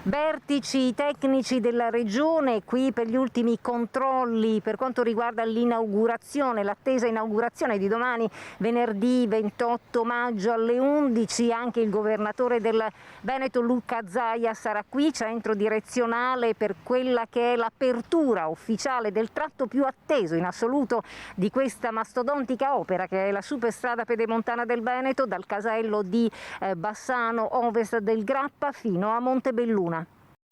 Vertici tecnici della Regione qui per gli ultimi controlli per quanto riguarda l'inaugurazione, l'attesa inaugurazione di domani, venerdì 28 maggio alle 11. Anche il governatore del Veneto Luca Zaia sarà qui, centro direzionale per quella che è l'apertura ufficiale del tratto più atteso in assoluto di questa mastodontica opera che è la superstrada pedemontana del Veneto, dal casello di Bassano Ovest del Grappa fino a Montebelluna.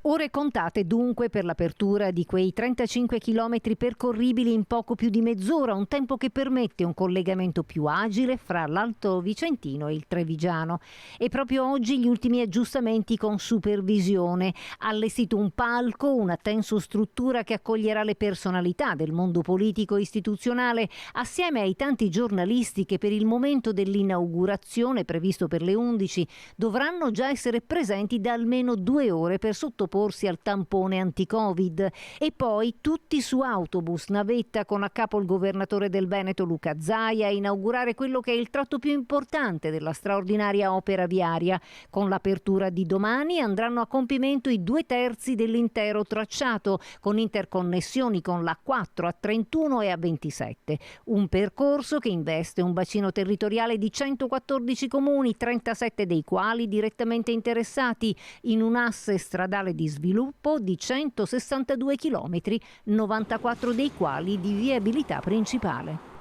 Ore contate dunque per l'apertura di quei 35 chilometri percorribili in poco più di mezz'ora, un tempo che permette un collegamento più agile fra l'Alto Vicentino e il Trevigiano. E proprio oggi gli ultimi aggiustamenti con supervisione. Allestito un palco, una tensostruttura che accoglierà le personalità del mondo politico e istituzionale, assieme ai tanti giornalisti che per il momento dell'inaugurazione, previsto per le 11, dovranno già essere presenti da almeno 2 ore per sottoporsi al tampone anti-Covid. E poi tutti su autobus, navetta, con a capo il governatore del Veneto Luca Zaia, a inaugurare quello che è il tratto più importante della straordinaria opera viaria. Con l'apertura di domani andranno a compimento i 2/3 dell'intero tracciato, con interconnessioni con l'A4, A31 e A27. Un percorso che investe un bacino territoriale di 114 comuni, 37 dei quali direttamente interessati, in un asse stradale di sviluppo di 162 chilometri, 94 dei quali di viabilità principale.